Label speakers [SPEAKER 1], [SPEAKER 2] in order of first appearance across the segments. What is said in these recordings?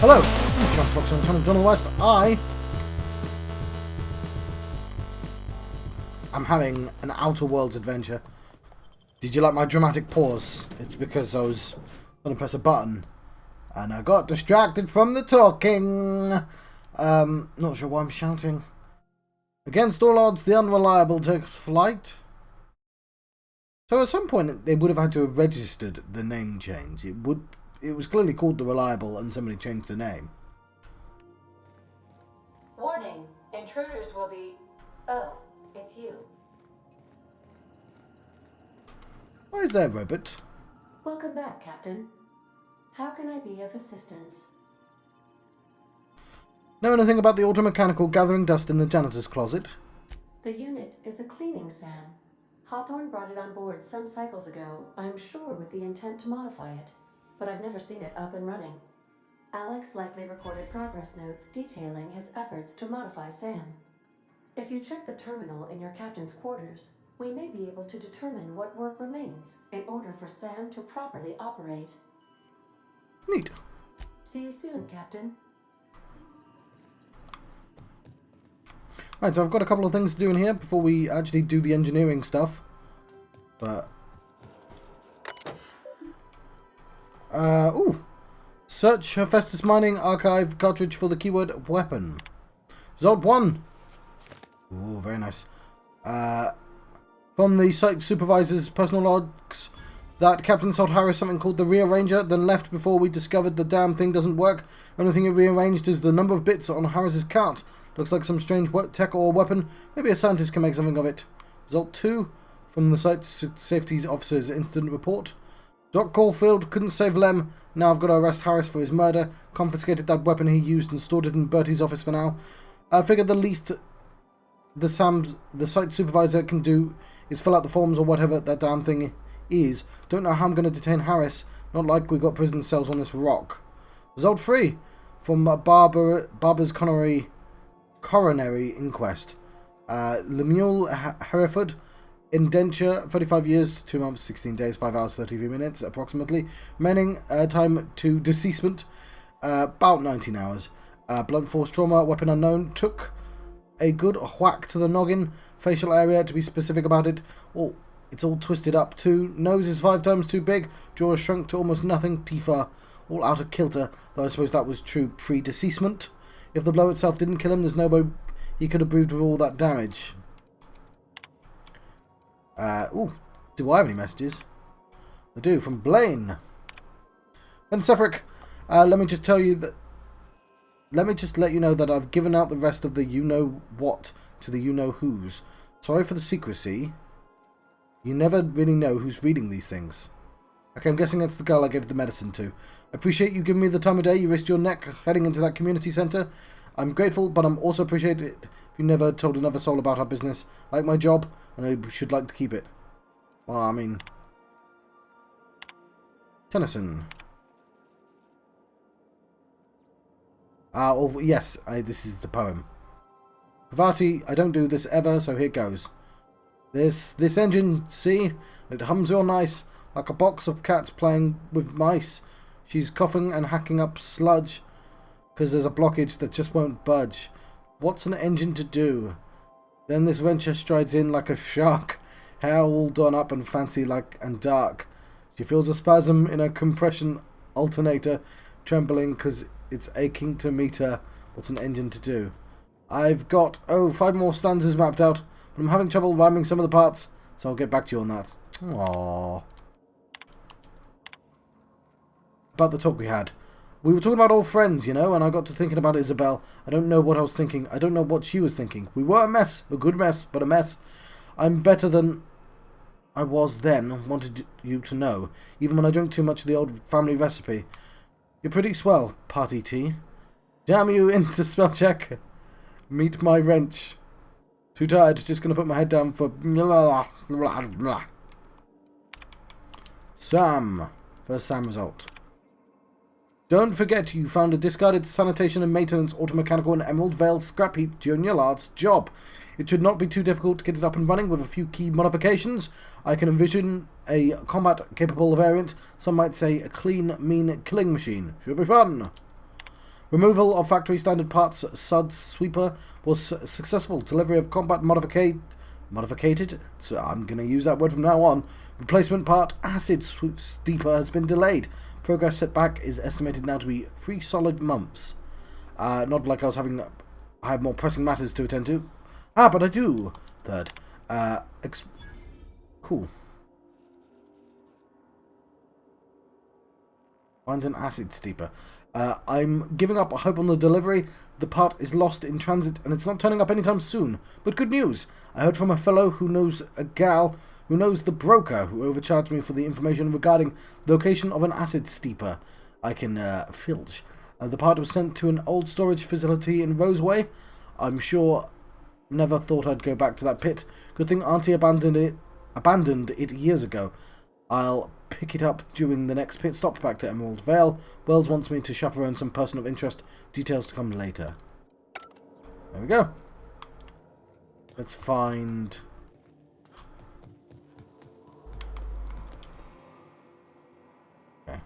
[SPEAKER 1] Hello, I'm John Fox and I'm Donald West. I am having an Outer Worlds adventure. Did you like my dramatic pause? It's because I was going to press a button and I got distracted from the talking. Not sure why I'm shouting. Against all odds, the Unreliable takes flight. So at some point they would have had to have registered the name change. It was clearly called the Reliable and somebody changed the name.
[SPEAKER 2] Warning, intruders will be... Oh, it's you.
[SPEAKER 1] Why is there, Robert?
[SPEAKER 2] Welcome back, Captain. How can I be of assistance?
[SPEAKER 1] Know anything about the automechanical gathering dust in the janitor's closet?
[SPEAKER 2] The unit is a cleaning SAM. Hawthorne brought it on board some cycles ago, I'm sure with the intent to modify it. But I've never seen it up and running. Alex likely recorded progress notes detailing his efforts to modify SAM. If you check the terminal in your captain's quarters, we may be able to determine what work remains in order for SAM to properly operate.
[SPEAKER 1] Neat.
[SPEAKER 2] See you soon, Captain.
[SPEAKER 1] Right, so I've got a couple of things to do in here before we actually do the engineering stuff. But... ooh! Search Hephaestus Mining Archive cartridge for the keyword weapon. Result 1! Ooh, very nice. From the site supervisor's personal logs, that Captain sold Harris something called the Rearranger, then left before we discovered the damn thing doesn't work. Only thing it rearranged is the number of bits on Harris's cart. Looks like some strange tech or weapon. Maybe a scientist can make something of it. Result 2, from the site's safety officer's incident report. Doc Caulfield couldn't save Lem. Now I've got to arrest Harris for his murder. Confiscated that weapon he used and stored it in Bertie's office for now. I figured the least the site supervisor can do is fill out the forms or whatever that damn thing is. Don't know how I'm going to detain Harris. Not like we've got prison cells on this rock. Result 3, from Barber's coronary inquest. Lemuel Hereford, indenture, 35 years, 2 months, 16 days, 5 hours, 33 minutes, approximately. Remaining time to deceasement, about 19 hours. Blunt force trauma, weapon unknown, took a good whack to the noggin. Facial area, to be specific about it. Oh, it's all twisted up too. Nose is 5 times too big. Jaw is shrunk to almost nothing. Teeth are all out of kilter, though I suppose that was true pre-deceasement. If the blow itself didn't kill him, there's no way he could have breathed with all that damage. Ooh, do I have any messages? I do, from Blaine. Ben Sefrick, let me just tell you that... Let me just let you know that I've given out the rest of the you-know-what to the you-know-whos. Sorry for the secrecy. You never really know who's reading these things. Okay, I'm guessing that's the girl I gave the medicine to. I appreciate you giving me the time of day. You risked your neck heading into that community centre. I'm grateful, but I'm also appreciative if you never told another soul about our business. I like my job, and I should like to keep it. Well, I mean... Tennyson. Oh, yes, this is the poem. Pavati, I don't do this ever, so here goes. This engine, see? It hums real nice, like a box of cats playing with mice. She's coughing and hacking up sludge, because there's a blockage that just won't budge. What's an engine to do? Then this venture strides in like a shark, hair all done up and fancy like and dark. She feels a spasm in her compression alternator, trembling because it's aching to meet her. What's an engine to do? I've got, 5 more stanzas mapped out, but I'm having trouble rhyming some of the parts, so I'll get back to you on that. Aww. About the talk we had. We were talking about old friends, you know, and I got to thinking about Isabel. I don't know what I was thinking. I don't know what she was thinking. We were a mess. A good mess, but a mess. I'm better than I was then, wanted you to know, even when I drank too much of the old family recipe. You're pretty swell, party tea. Jam you into spell check. Meet my wrench. Too tired, just gonna put my head down for blah, blah, blah. Sam. First Sam result. Don't forget you found a discarded sanitation and maintenance automechanical and Emerald Vale scrap heap during your last job. It should not be too difficult to get it up and running with a few key modifications. I can envision a combat-capable variant. Some might say a clean, mean killing machine. Should be fun. Removal of factory standard parts SUD sweeper was successful. Delivery of combat modificated, so I'm going to use that word from now on. Replacement part acid steeper has been delayed. Progress setback is estimated now to be 3 solid months. Not like I have more pressing matters to attend to. But I do. Third. Cool. Find an acid steeper. I'm giving up hope on the delivery. The part is lost in transit and it's not turning up anytime soon. But good news. I heard from a fellow who knows a gal who knows the broker who overcharged me for the information regarding the location of an acid steeper. I can filch. The part was sent to an old storage facility in Roseway. I'm sure. Never thought I'd go back to that pit. Good thing Auntie abandoned it years ago. I'll pick it up during the next pit stop back to Emerald Vale. Wells wants me to chaperone some person of interest. Details to come later. There we go. Let's find... Okay.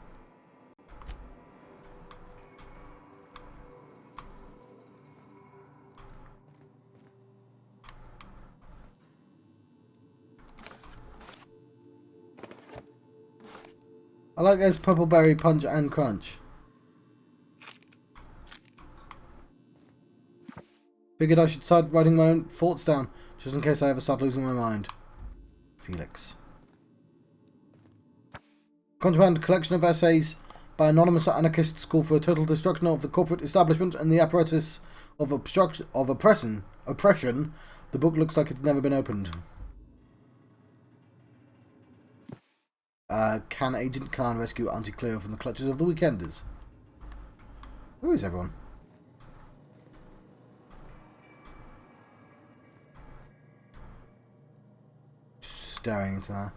[SPEAKER 1] I like this purple berry punch and crunch. Figured I should start writing my own thoughts down, just in case I ever start losing my mind. Felix. Contraband collection of essays by anonymous anarchists call for a total destruction of the corporate establishment and the apparatus of oppression. The book looks like it's never been opened. Can Agent Khan rescue Auntie Cleo from the clutches of the Weekenders? Where is everyone? Just staring into that.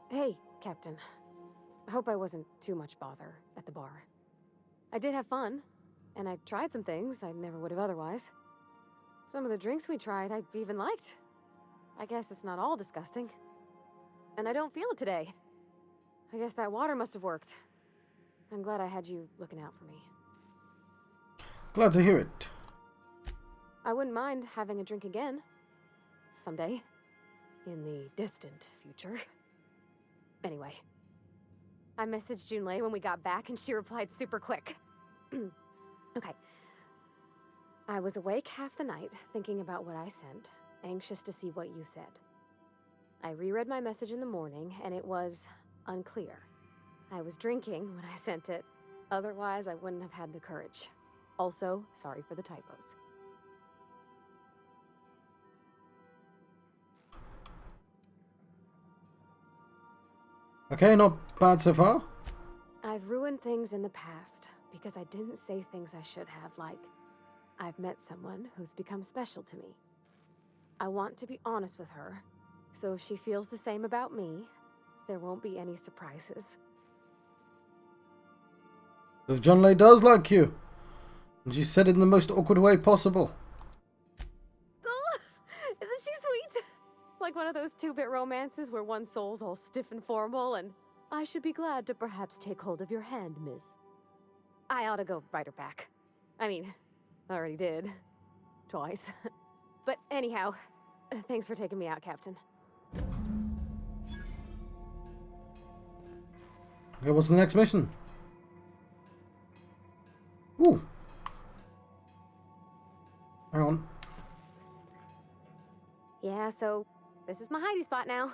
[SPEAKER 3] Hey, Captain. I hope I wasn't too much bother at the bar. I did have fun, and I tried some things I never would have otherwise. Some of the drinks we tried I even liked. I guess it's not all disgusting. And I don't feel it today. I guess that water must have worked. I'm glad I had you looking out for me.
[SPEAKER 1] Glad to hear it.
[SPEAKER 3] I wouldn't mind having a drink again. Someday. In the distant future. Anyway. I messaged Junlei when we got back and she replied super quick. Okay. I was awake half the night thinking about what I sent, anxious to see what you said. I reread my message in the morning and it was unclear. I was drinking when I sent it. Otherwise, I wouldn't have had the courage. Also, sorry for the typos.
[SPEAKER 1] Okay, not bad so far.
[SPEAKER 3] I've ruined things in the past because I didn't say things I should have, like, I've met someone who's become special to me. I want to be honest with her, so if she feels the same about me, there won't be any surprises.
[SPEAKER 1] If Junlei does like you, and she said it in the most awkward way possible.
[SPEAKER 3] Oh, isn't she sweet? Like one of those 2-bit romances where one soul's all stiff and formal and, I should be glad to perhaps take hold of your hand, miss. I ought to go write her back. I mean, I already did. Twice. But anyhow, thanks for taking me out, Captain.
[SPEAKER 1] Okay, what's the next mission? Ooh. Hang on.
[SPEAKER 3] Yeah, so this is my hidey spot now.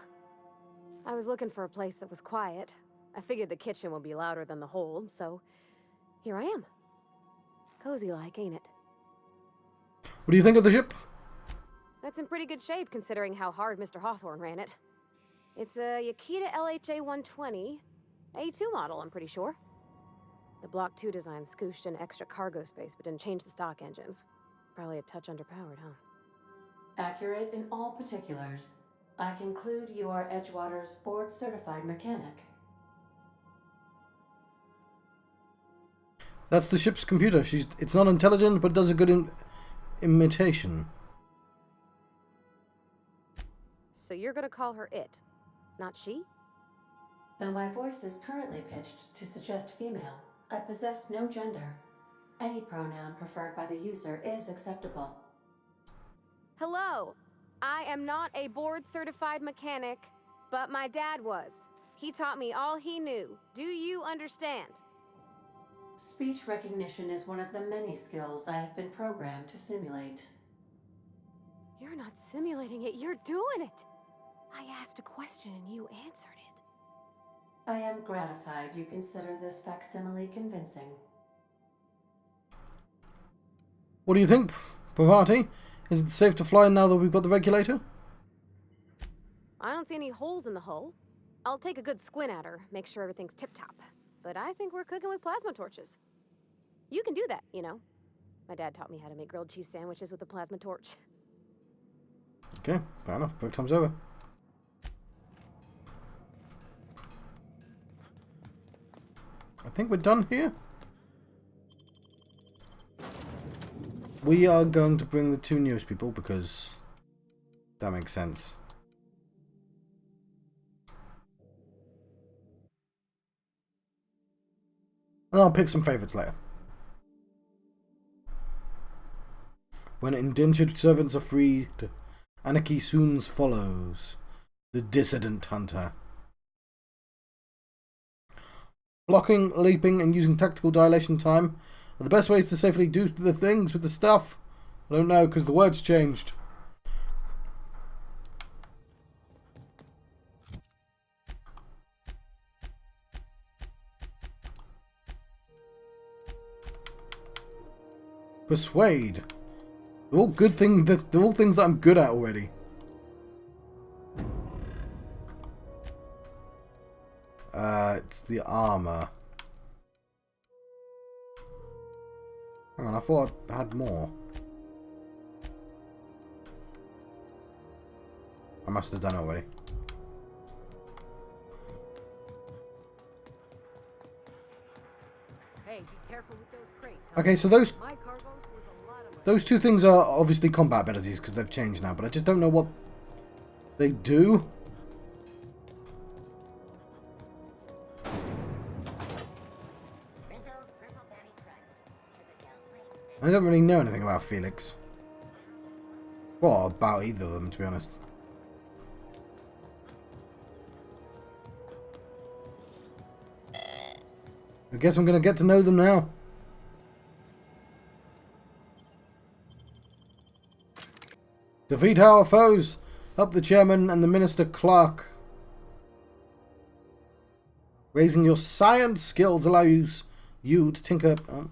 [SPEAKER 3] I was looking for a place that was quiet. I figured the kitchen would be louder than the hold, so here I am. Cozy like, ain't it?
[SPEAKER 1] What do you think of the ship?
[SPEAKER 3] That's in pretty good shape considering how hard Mr. Hawthorne ran it. It's a Yakita LHA 120, A2 model, I'm pretty sure. The Block 2 design scooshed in extra cargo space but didn't change the stock engines. Probably a touch underpowered, huh?
[SPEAKER 2] Accurate in all particulars. I conclude you are Edgewater's board-certified mechanic.
[SPEAKER 1] That's the ship's computer. It's not intelligent, but it does a good imitation.
[SPEAKER 3] So you're gonna call her it, not she?
[SPEAKER 2] Though my voice is currently pitched to suggest female, I possess no gender. Any pronoun preferred by the user is acceptable.
[SPEAKER 3] Hello! I am not a board-certified mechanic, but my dad was. He taught me all he knew. Do you understand?
[SPEAKER 2] Speech recognition is one of the many skills I have been programmed to simulate.
[SPEAKER 3] You're not simulating it, you're doing it! I asked a question and you answered it.
[SPEAKER 2] I am gratified you consider this facsimile convincing.
[SPEAKER 1] What do you think, Parvati? Is it safe to fly now that we've got the regulator?
[SPEAKER 3] I don't see any holes in the hull. I'll take a good squint at her, make sure everything's tip-top. But I think we're cooking with plasma torches. You can do that, you know. My dad taught me how to make grilled cheese sandwiches with a plasma torch.
[SPEAKER 1] Okay, fair enough. Break time's over. I think we're done here. We are going to bring the two newest people because that makes sense. And I'll pick some favourites later. When indentured servants are freed, anarchy soon follows. The dissident hunter. Blocking, leaping, and using tactical dilation time are the best ways to safely do the things with the stuff. I don't know, because the word's changed. Persuade. They're all good things. They're all things that I'm good at already. It's the armor. Hang on, I thought I had more. I must have done it already.
[SPEAKER 4] Hey, be careful with those crates.
[SPEAKER 1] Okay, so those
[SPEAKER 4] My cargo's worth a lot of money.
[SPEAKER 1] those two things are obviously combat abilities because they've changed now, but I just don't know what they do. I don't really know anything about Felix. Well, about either of them, to be honest. I guess I'm going to get to know them now. Defeat our foes. Help the chairman and the minister clerk. Raising your science skills allows you to tinker... Oh.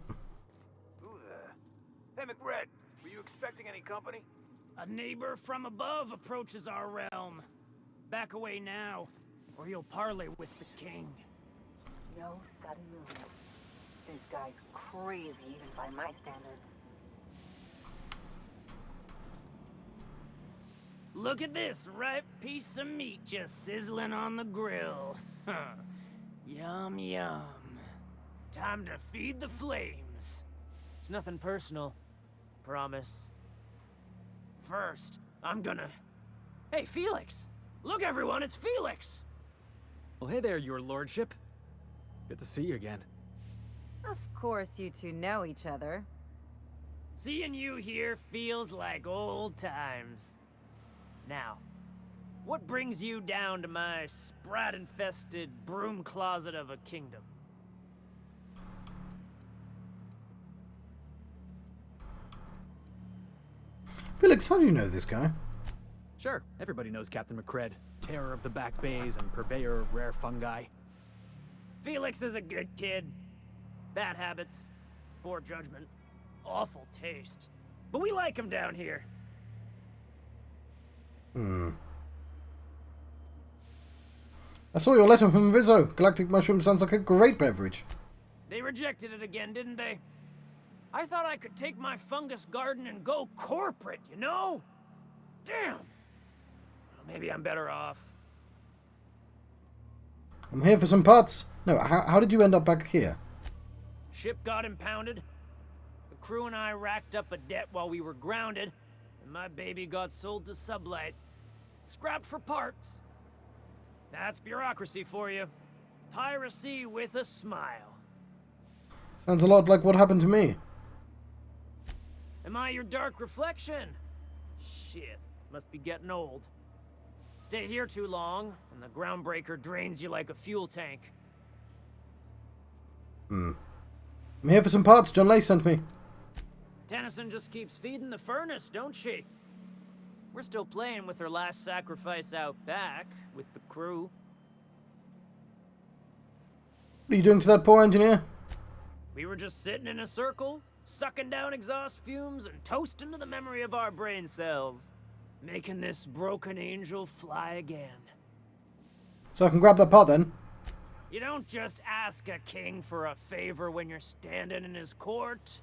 [SPEAKER 5] Hey, McRed, were you expecting any company?
[SPEAKER 6] A neighbor from above approaches our realm. Back away now, or you'll parley with the king.
[SPEAKER 4] No sudden moves. This guy's crazy even by my standards.
[SPEAKER 6] Look at this ripe piece of meat just sizzling on the grill. Yum, yum. Time to feed the flames. It's nothing personal. Promise. First, I'm gonna... Hey, Felix! Look, everyone, it's Felix!
[SPEAKER 7] Well, hey there, your lordship. Good to see you again.
[SPEAKER 8] Of course you two know each other.
[SPEAKER 6] Seeing you here feels like old times. Now, what brings you down to my sprat-infested broom closet of a kingdom?
[SPEAKER 1] Felix, how do you know this guy?
[SPEAKER 7] Sure, everybody knows Captain McCred, terror of the back bays and purveyor of rare fungi.
[SPEAKER 6] Felix is a good kid. Bad habits, poor judgment, awful taste. But we like him down here.
[SPEAKER 1] I saw your letter from Rizzo. Galactic mushroom sounds like a great beverage.
[SPEAKER 6] They rejected it again, didn't they? I thought I could take my fungus garden and go corporate, you know? Damn! Well, maybe I'm better off.
[SPEAKER 1] I'm here for some parts. No, how did you end up back here?
[SPEAKER 6] Ship got impounded. The crew and I racked up a debt while we were grounded, and my baby got sold to Sublight. Scrapped for parts. That's bureaucracy for you. Piracy with a smile.
[SPEAKER 1] Sounds a lot like what happened to me.
[SPEAKER 6] Am I your dark reflection? Shit, must be getting old. Stay here too long, and the groundbreaker drains you like a fuel tank.
[SPEAKER 1] I'm here for some parts. John Lay sent me.
[SPEAKER 6] Tennyson just keeps feeding the furnace, don't she? We're still playing with her last sacrifice out back, with the crew.
[SPEAKER 1] What are you doing to that poor engineer?
[SPEAKER 6] We were just sitting in a circle, sucking down exhaust fumes and toasting to the memory of our brain cells. Making this broken angel fly again.
[SPEAKER 1] So I can grab that part then?
[SPEAKER 6] You don't just ask a king for a favor when you're standing in his court.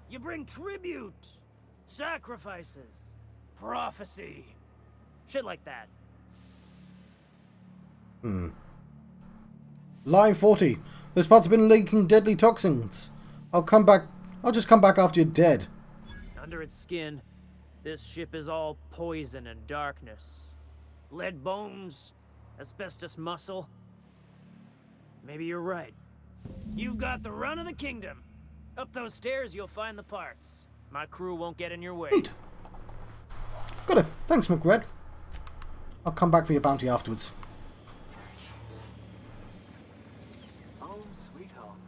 [SPEAKER 6] You bring tribute, sacrifices, prophecy, shit like that.
[SPEAKER 1] Line 40. Those parts have been leaking deadly toxins. I'll just come back after you're dead.
[SPEAKER 6] Under its skin, this ship is all poison and darkness. Lead bones, asbestos muscle. Maybe you're right. You've got the run of the kingdom. Up those stairs, you'll find the parts. My crew won't get in your way.
[SPEAKER 1] Neat. Got it. Thanks, McRed. I'll come back for your bounty afterwards.
[SPEAKER 5] Home sweet home.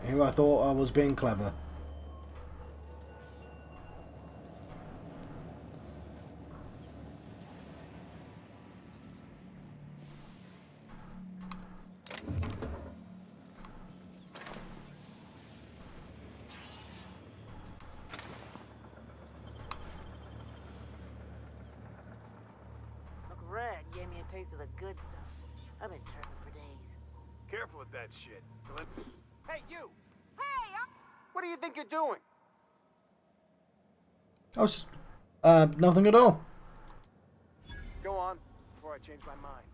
[SPEAKER 1] Here I thought I was being clever.
[SPEAKER 4] Look, Red gave me a taste of the good stuff. I've been tripping for days.
[SPEAKER 5] Careful with that shit. Hey, you! Hey, what do you think you're doing?
[SPEAKER 1] I was nothing at all.
[SPEAKER 5] Go on, before I change my mind.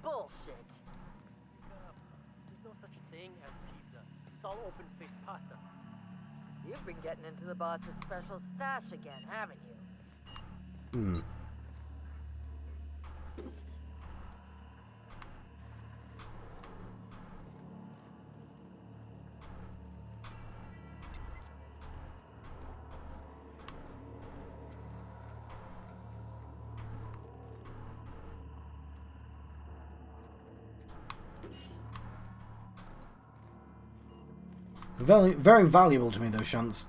[SPEAKER 4] Bullshit.
[SPEAKER 6] There's no such thing as pizza. It's all open-faced pasta.
[SPEAKER 8] You've been getting into the boss's special stash again, haven't you?
[SPEAKER 1] Very, very valuable to me, those shunts.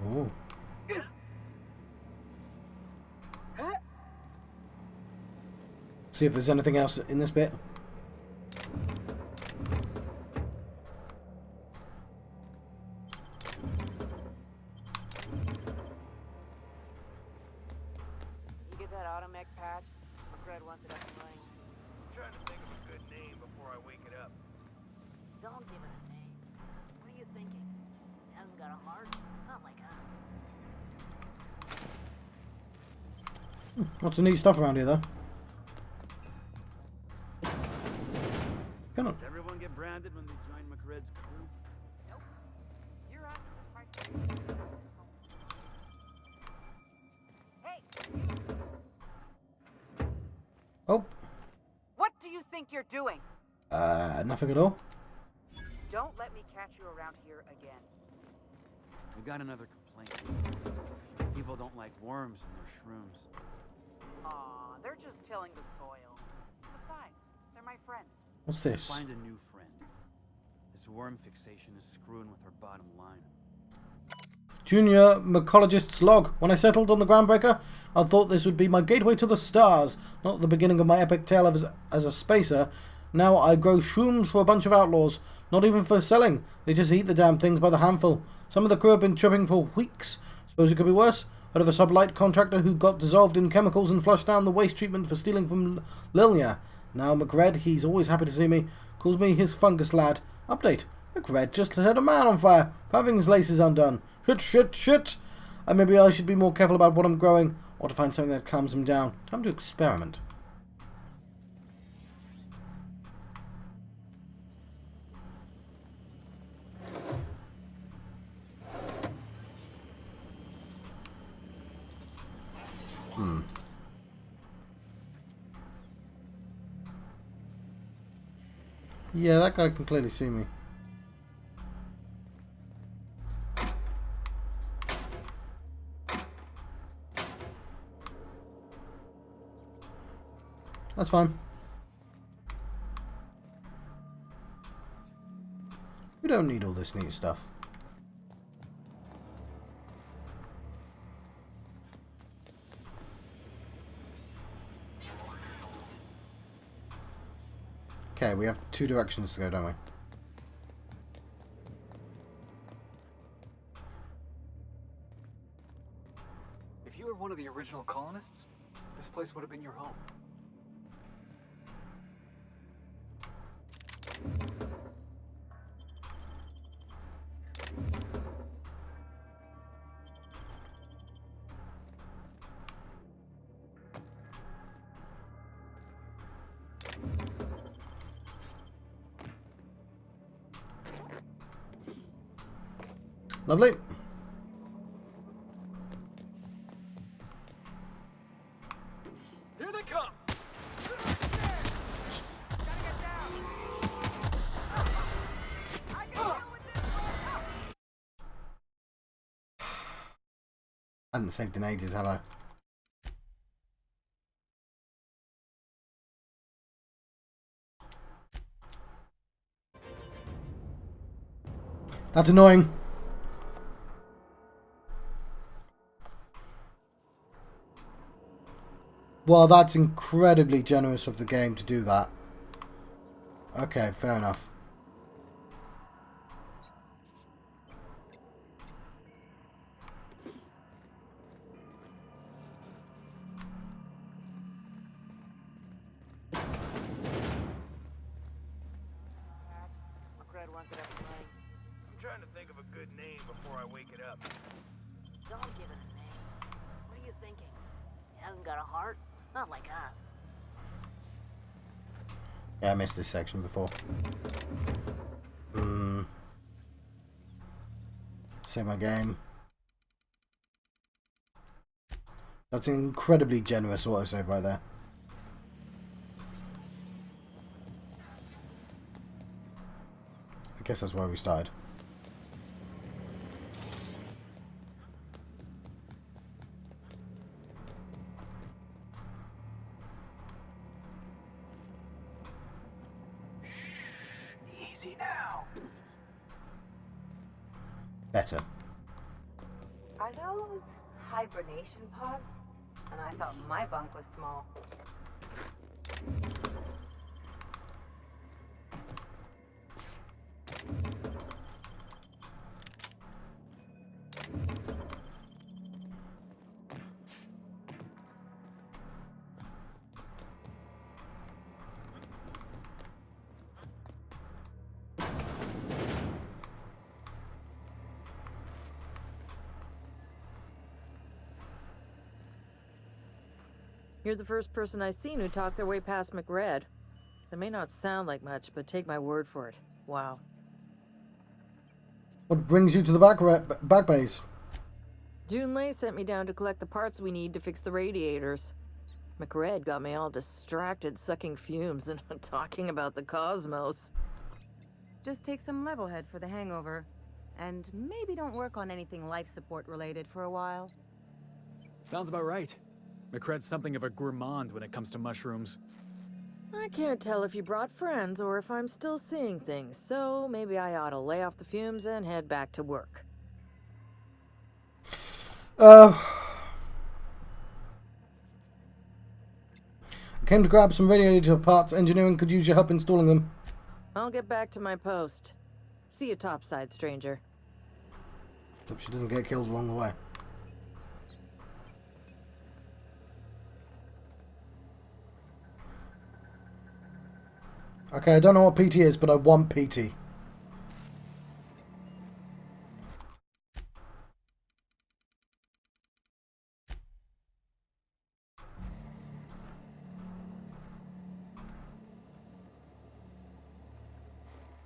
[SPEAKER 1] Oh. See if there's anything else in this bit.
[SPEAKER 4] Automech patch. McRed wants it up and running.
[SPEAKER 5] I'm trying to think of a good name before I wake it up.
[SPEAKER 4] Don't give it a name. What are you thinking? It hasn't got a heart. Not like us.
[SPEAKER 1] Lots of neat stuff around here, though. Come on.
[SPEAKER 9] Did everyone get branded when they joined McRed's crew?
[SPEAKER 4] Nope. You're on. Hey!
[SPEAKER 1] Oh.
[SPEAKER 4] What do you think you're doing?
[SPEAKER 1] Nothing at all.
[SPEAKER 4] Don't let me catch you around here again.
[SPEAKER 9] We got another complaint. People don't like worms in their shrooms.
[SPEAKER 4] Aw, they're just tilling the soil. Besides, they're my friends.
[SPEAKER 1] What's this?
[SPEAKER 9] Find a new friend. This worm fixation is screwing with our bottom line.
[SPEAKER 1] Junior mycologist's log. When I settled on the Groundbreaker, I thought this would be my gateway to the stars, not the beginning of my epic tale as a spacer. Now I grow shrooms for a bunch of outlaws, not even for selling. They just eat the damn things by the handful. Some of the crew have been tripping for weeks. Suppose it could be worse. Heard of a sublight contractor who got dissolved in chemicals and flushed down the waste treatment for stealing from Lilia. Now McRed, he's always happy to see me, calls me his fungus lad. Update. McRed just set a man on fire, for having his laces undone. Shit. And maybe I should be more careful about what I'm growing, or to find something that calms him down. Time to experiment. Yeah, that guy can clearly see me. That's fine. We don't need all this neat stuff. Okay, we have 2 directions to go, don't we?
[SPEAKER 7] If you were one of the original colonists, this place would have been your home.
[SPEAKER 1] Lovely.
[SPEAKER 7] Here they come!
[SPEAKER 1] I haven't saved in ages, have I? That's annoying. Well, that's incredibly generous of the game to do that. Okay, fair enough.
[SPEAKER 8] McRed wants it up and running.
[SPEAKER 5] I'm trying to think of a good name before I wake it up.
[SPEAKER 8] Don't give it a name. What are you thinking? He hasn't got a heart? Not like us.
[SPEAKER 1] Yeah, I missed this section before. Save my game. That's an incredibly generous autosave right there. I guess that's where we started.
[SPEAKER 7] Easy now.
[SPEAKER 1] Better.
[SPEAKER 4] Are those hibernation pods? And I thought my bunk was small.
[SPEAKER 8] You're the first person I've seen who talked their way past McRed. It may not sound like much, but take my word for it. Wow.
[SPEAKER 1] What brings you to the back base?
[SPEAKER 8] Junlei sent me down to collect the parts we need to fix the radiators. McRed got me all distracted sucking fumes and talking about the cosmos.
[SPEAKER 10] Just take some level head for the hangover. And maybe don't work on anything life support related for a while.
[SPEAKER 7] Sounds about right. McRed's something of a gourmand when it comes to mushrooms.
[SPEAKER 8] I can't tell if you brought friends or if I'm still seeing things, so maybe I ought to lay off the fumes and head back to work.
[SPEAKER 1] I came to grab some radiator parts. Engineering could use your help installing them.
[SPEAKER 8] I'll get back to my post. See you topside, stranger.
[SPEAKER 1] Hope she doesn't get killed along the way. Okay, I don't know what PT is, but I want PT.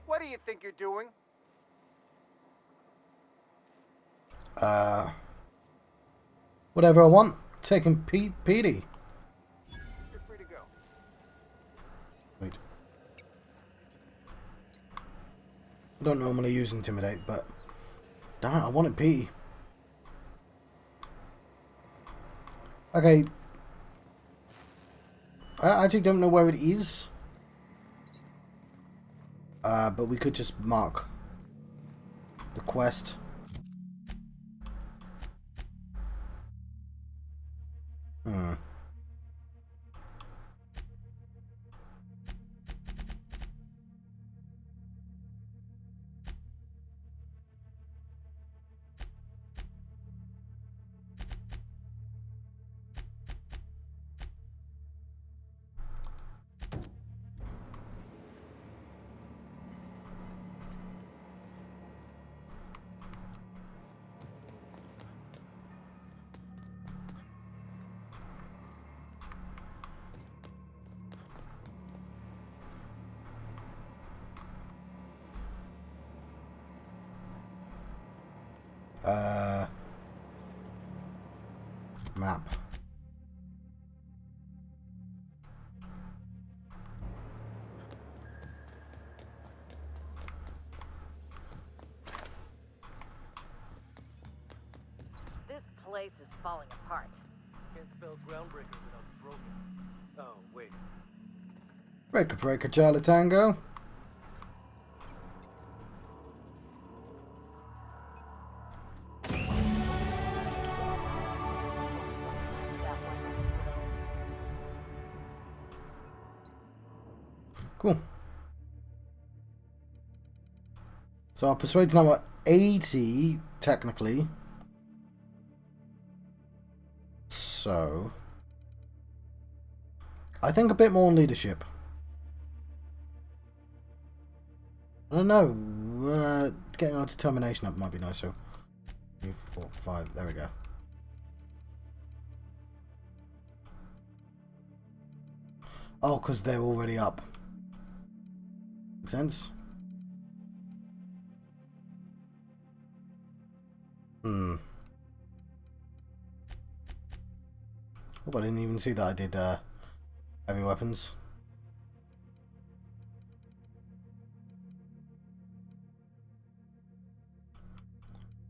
[SPEAKER 5] What do you think you're doing?
[SPEAKER 1] Whatever I want. Taking PT.
[SPEAKER 5] You're free to go.
[SPEAKER 1] Wait. I don't normally use Intimidate, but... Damn it, I wanted PT. Okay. I actually don't know where it is. But we could just mark the quest. Hmm. Map.
[SPEAKER 8] This place is falling apart.
[SPEAKER 11] Can't spell groundbreaker without broken. Oh, wait.
[SPEAKER 1] Breaker, breaker, Charlie Tango. Cool. So our persuade's now at 80, technically. So... I think a bit more on leadership. I don't know. Getting our determination up might be nice. So 3, 4, 5. There we go. Oh, because they're already up. Make sense? Hmm. Oh, I didn't even see that I did heavy weapons.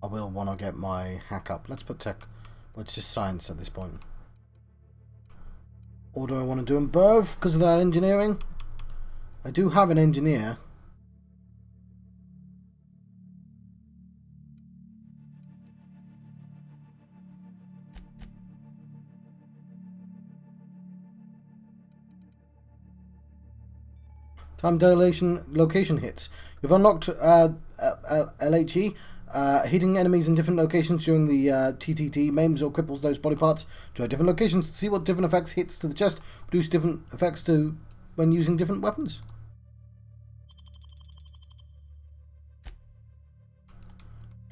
[SPEAKER 1] I will want to get my hack up. Let's put tech. Well, it's just science at this point. Or do I want to do them both because of that engineering? I do have an engineer. Time dilation location hits. You've unlocked LHE. Hitting enemies in different locations during the TTT maims or cripples those body parts. Try different locations to see what different effects hits to the chest. Produce different effects to when using different weapons.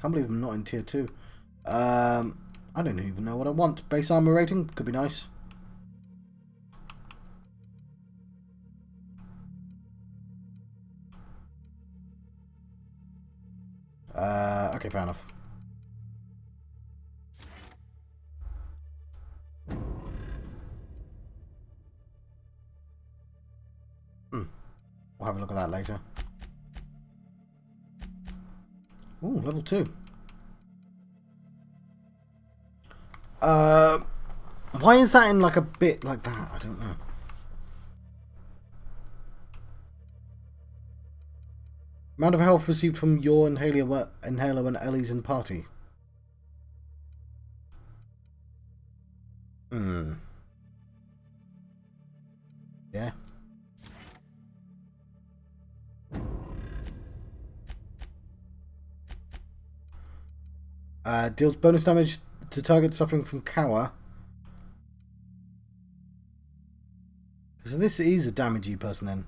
[SPEAKER 1] Can't believe I'm not in tier 2. I don't even know what I want. Base armor rating could be nice. Okay, fair enough. We'll have a look at that later. Ooh, level 2. Why is that in like a bit like that? I don't know. Amount of health received from your inhaler when Ellie's in party. Deals bonus damage to target suffering from cower. So this is a damagey person then.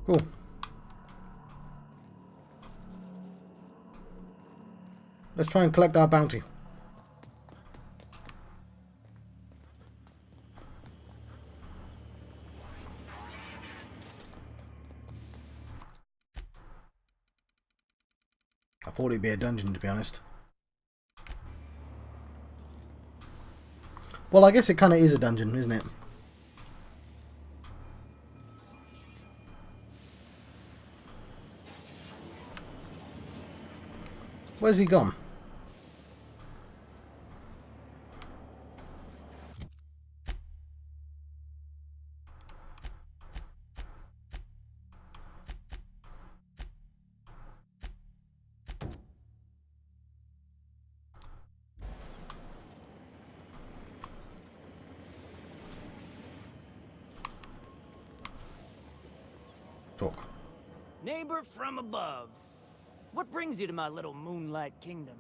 [SPEAKER 1] Cool. Let's try and collect our bounty. I thought it'd be a dungeon, to be honest. Well, I guess it kind of is a dungeon, isn't it? Where's he gone? Talk.
[SPEAKER 6] Neighbor from above. What brings you to my little moonlight kingdom?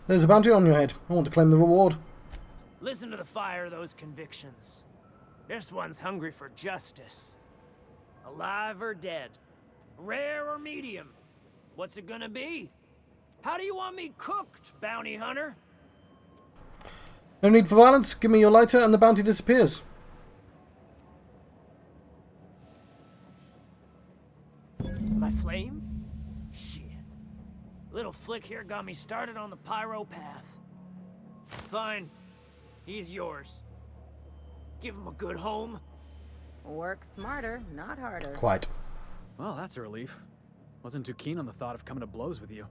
[SPEAKER 1] There's a bounty on your head. I want to claim the reward.
[SPEAKER 6] Listen to the fire of those convictions. This one's hungry for justice. Alive or dead? Rare or medium? What's it gonna be? How do you want me cooked, bounty hunter?
[SPEAKER 1] No need for violence. Give me your lighter and the bounty disappears.
[SPEAKER 6] My flame? Shit. Little flick here got me started on the pyro path. Fine. He's yours. Give him a good home.
[SPEAKER 10] Work smarter, not harder.
[SPEAKER 1] Quite.
[SPEAKER 7] Well, that's a relief. Wasn't too keen on the thought of coming to blows with you.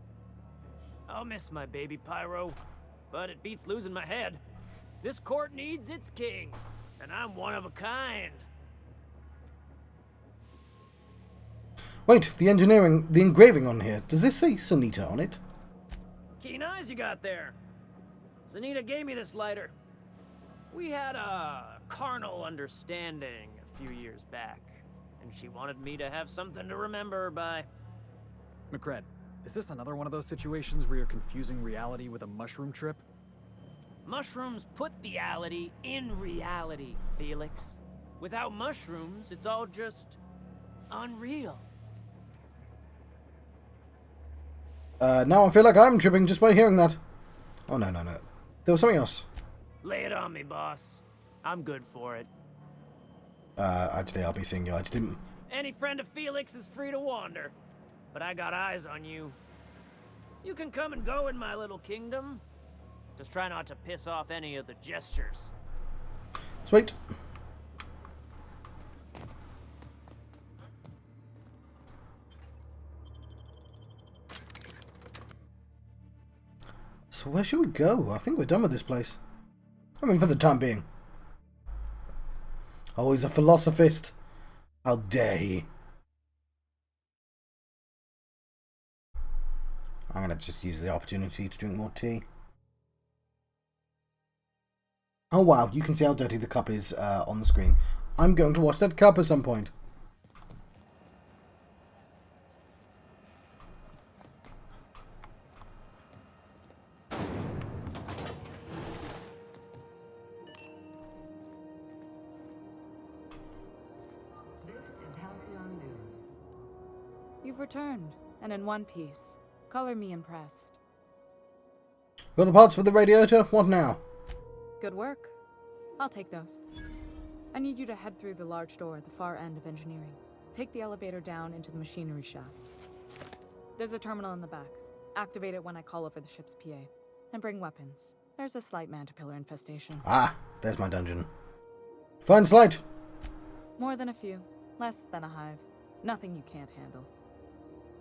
[SPEAKER 6] I'll miss my baby pyro, but it beats losing my head. This court needs its king, and I'm one of a kind.
[SPEAKER 1] Wait, the engraving on here. Does this say Sunita on it?
[SPEAKER 6] Keen eyes you got there. Sunita gave me this lighter. We had a carnal understanding a few years back, and she wanted me to have something to remember her by.
[SPEAKER 7] McCred, is this another one of those situations where you're confusing reality with a mushroom trip?
[SPEAKER 6] Mushrooms put reality in reality, Felix. Without mushrooms, it's all just unreal.
[SPEAKER 1] Now I feel like I'm tripping just by hearing that. Oh, no. There was something else.
[SPEAKER 6] Lay it on me, boss. I'm good for it.
[SPEAKER 1] Actually, I'll be seeing you. I just didn't...
[SPEAKER 6] Any friend of Felix is free to wander. But I got eyes on you. You can come and go in my little kingdom. Just try not to piss off any of the gestures.
[SPEAKER 1] Sweet. So where should we go? I think we're done with this place. I mean, for the time being. Oh, he's a philosophist. How dare he? I'm going to just use the opportunity to drink more tea. Oh wow, you can see how dirty the cup is on the screen. I'm going to wash that cup at some point.
[SPEAKER 12] You've returned, and in one piece. Color me impressed.
[SPEAKER 1] Got the parts for the radiator? What now?
[SPEAKER 12] Good work. I'll take those. I need you to head through the large door at the far end of engineering. Take the elevator down into the machinery shaft. There's a terminal in the back. Activate it when I call over the ship's PA. And bring weapons. There's a slight mantipillar infestation.
[SPEAKER 1] Ah, there's my dungeon. Fine slight.
[SPEAKER 12] More than a few. Less than a hive. Nothing you can't handle.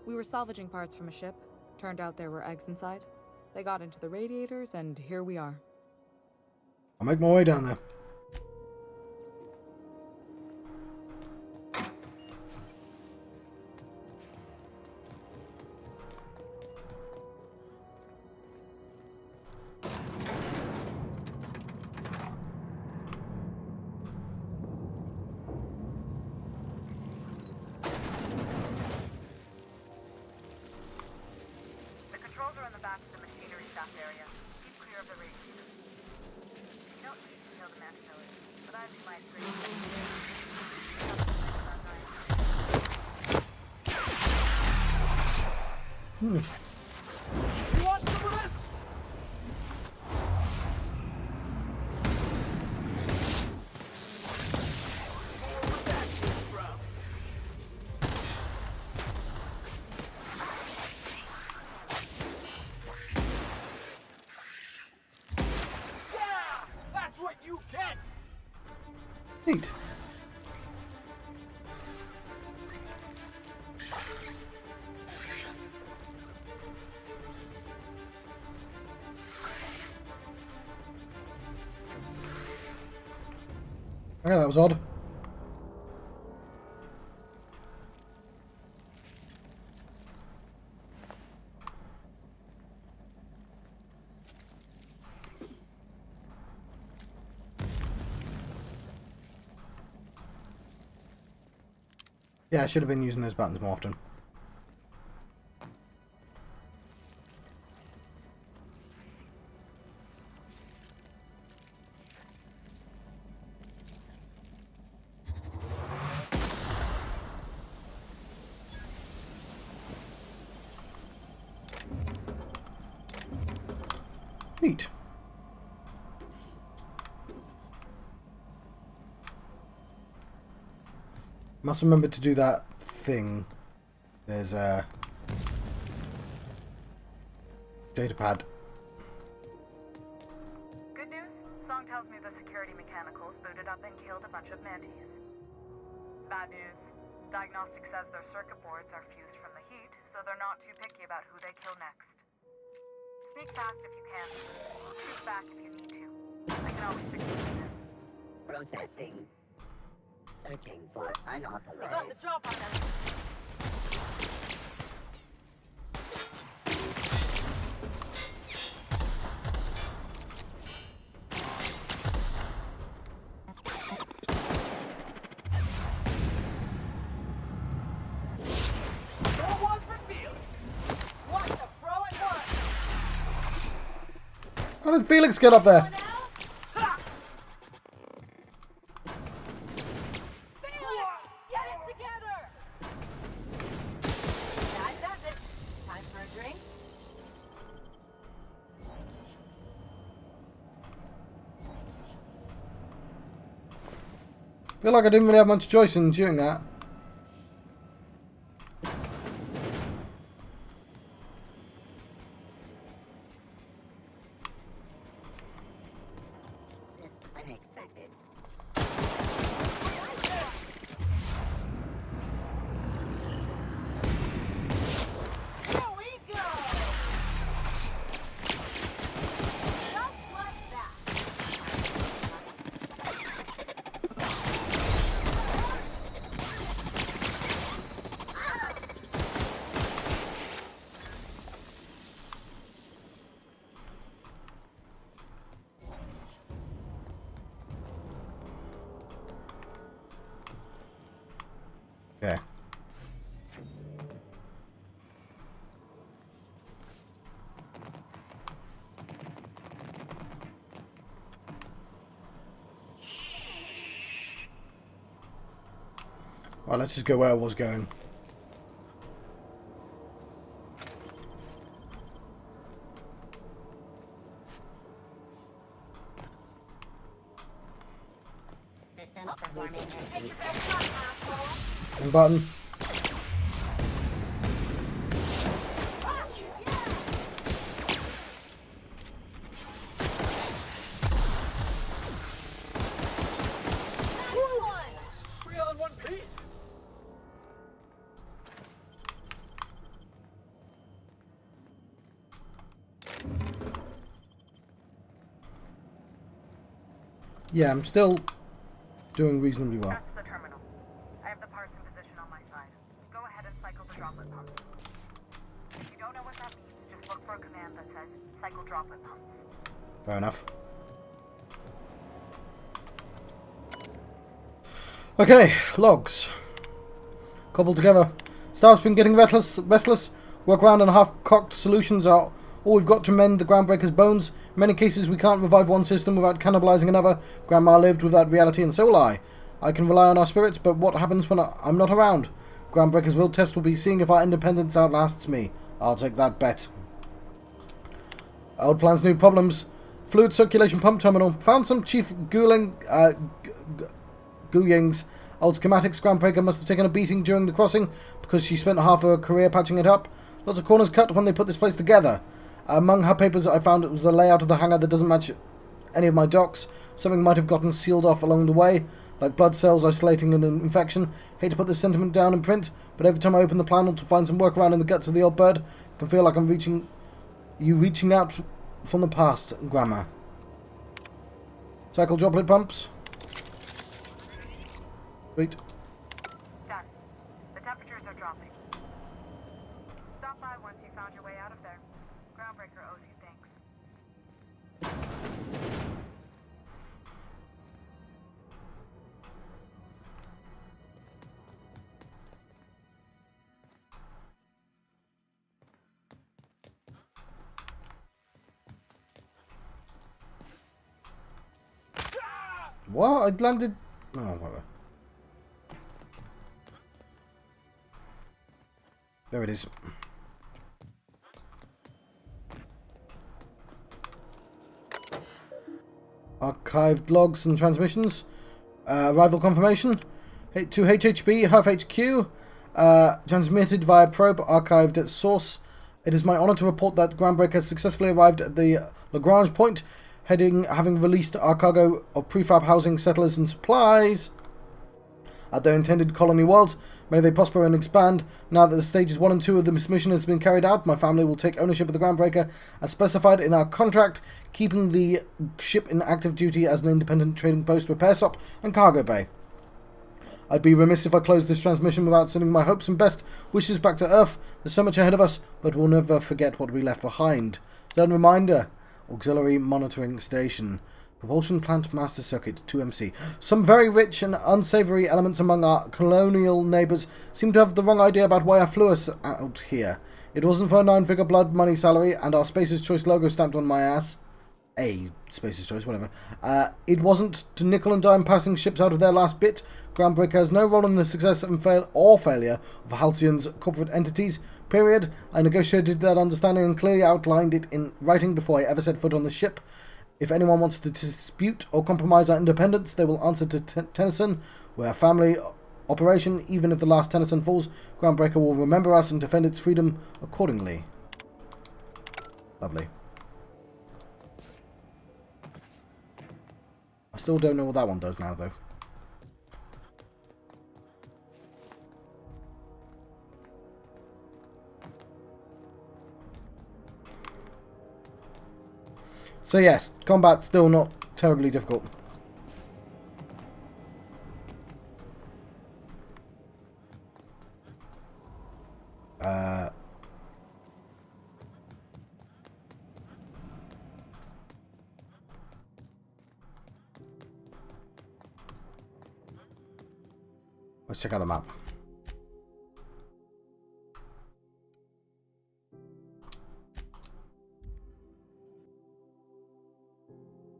[SPEAKER 12] We were salvaging parts from a ship. Turned out there were eggs inside. They got into the radiators, and here we are.
[SPEAKER 1] I'll make my way down there.
[SPEAKER 13] back to the machinery shaft area. Keep clear of the radiators. You don't need to kill the man killers, but I'd be my
[SPEAKER 1] Hmm.
[SPEAKER 11] You want some of this? Where'd that shit from? Yeah! That's what you get!
[SPEAKER 1] Neat. Okay, that was odd. Yeah, I should have been using those buttons more often. Neat. Must remember to do that thing. There's a data pad.
[SPEAKER 13] Good news? Song tells me the security mechanicals booted up and killed a bunch of mantis. Bad news. Diagnostic says their circuit boards are fused from the heat, so they're not too picky about who they kill next. Sneak fast if you can. Shoot back if you need to. I can always fix it.
[SPEAKER 14] Processing. Searching for unauthorized.
[SPEAKER 4] We got the drop on them.
[SPEAKER 1] How did Felix get up there? I feel like I didn't really have much choice in doing that.
[SPEAKER 14] Unexpected.
[SPEAKER 4] Here we go! Just like that.
[SPEAKER 1] Okay. Well, let's just go where I was going.
[SPEAKER 14] System performing as
[SPEAKER 1] One button.
[SPEAKER 11] Three all in one piece.
[SPEAKER 1] Yeah, I'm still doing reasonably well.
[SPEAKER 13] That's the terminal. I have the parts in position on my side. Go ahead and cycle the droplet pumps. If you don't know what that means, just look for a command that says cycle droplet pumps.
[SPEAKER 1] Fair enough. Okay, logs. Cobbled together. Staff's been getting restless. Workaround and half-cocked solutions are or we've got to mend the Groundbreaker's bones. In many cases, we can't revive one system without cannibalizing another. Grandma lived with that reality, and so will I. I can rely on our spirits, but what happens when I'm not around? Groundbreaker's real test will be seeing if our independence outlasts me. I'll take that bet. Old plans, new problems. Fluid circulation pump terminal. Found some Chief Guying's old schematics. Groundbreaker must have taken a beating during the crossing because she spent half her career patching it up. Lots of corners cut when they put this place together. Among her papers, I found it was the layout of the hangar that doesn't match any of my docks. Something might have gotten sealed off along the way, like blood cells isolating an infection. Hate to put this sentiment down in print, but every time I open the panel to find some workaround in the guts of the old bird, I can feel like I'm reaching out from the past, Grandma. Cycle droplet pumps. Wait.
[SPEAKER 13] Done. The temperatures are dropping. Stop by once you found your way out of there. Groundbreaker owes you thanks.
[SPEAKER 1] What? I landed... Oh, whatever. There it is. Archived logs and transmissions. Arrival confirmation. To HHB, Huff HQ. Transmitted via probe, archived at source. It is my honor to report that Groundbreaker has successfully arrived at the Lagrange point, having released our cargo of prefab housing, settlers, and supplies at their intended colony worlds. May they prosper and expand. Now that the stages 1 and 2 of this mission has been carried out, my family will take ownership of the Groundbreaker as specified in our contract, keeping the ship in active duty as an independent trading post, repair shop, and cargo bay. I'd be remiss if I closed this transmission without sending my hopes and best wishes back to Earth. There's so much ahead of us, but we'll never forget what we left behind. Stern reminder. Auxiliary Monitoring Station. Propulsion Plant Master Circuit 2MC. Some very rich and unsavory elements among our colonial neighbours seem to have the wrong idea about why I flew us out here. It wasn't for a 9-figure blood money salary and our Space's Choice logo stamped on my ass. Space's Choice, whatever. It wasn't to nickel and dime passing ships out of their last bit. Groundbreaker has no role in the success and failure of Halcyon's corporate entities. Period. I negotiated that understanding and clearly outlined it in writing before I ever set foot on the ship. If anyone wants to dispute or compromise our independence, they will answer to Tennyson. We're a family operation. Even if the last Tennyson falls, Groundbreaker will remember us and defend its freedom accordingly. Lovely. I still don't know what that one does now, though. So yes, combat still not terribly difficult. Let's check out the map.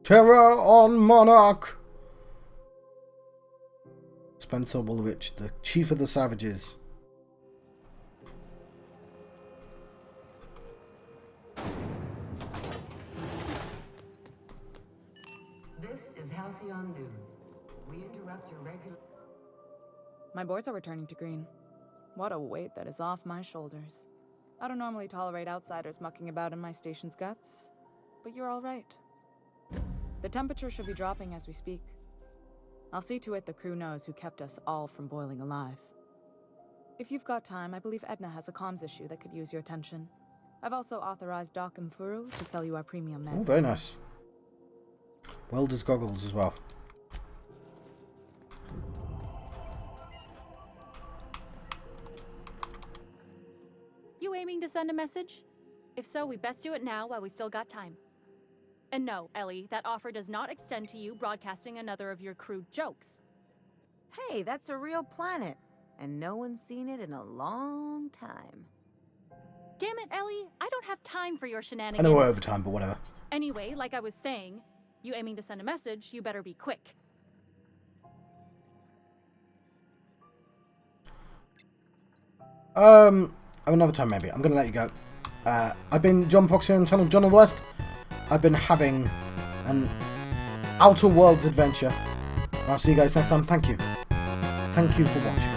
[SPEAKER 1] Terror on Monarch! Spencer Woolrich, the chief of the savages.
[SPEAKER 4] This is Halcyon News. We interrupt your regular...
[SPEAKER 12] My boards are returning to green. What a weight that is off my shoulders. I don't normally tolerate outsiders mucking about in my station's guts, but you're all right. The temperature should be dropping as we speak. I'll see to it the crew knows who kept us all from boiling alive. If you've got time, I believe Edna has a comms issue that could use your attention. I've also authorized Doc and Furu to sell you our premium meds.
[SPEAKER 1] Oh, very nice. Welder's goggles as well.
[SPEAKER 15] You aiming to send a message? If so, we best do it now while we still got time. And no, Ellie, that offer does not extend to you broadcasting another of your crude jokes.
[SPEAKER 10] Hey, that's a real planet, and no one's seen it in a long time.
[SPEAKER 15] Damn it, Ellie! I don't have time for your
[SPEAKER 1] I
[SPEAKER 15] shenanigans.
[SPEAKER 1] know we're over time, but whatever.
[SPEAKER 15] Anyway, like I was saying, you aiming to send a message, you better be quick.
[SPEAKER 1] Another time maybe. I'm gonna let you go. I've been John Proxy on the channel John of the West. I've been having an Outer Worlds adventure. I'll see you guys next time. Thank you. Thank you for watching.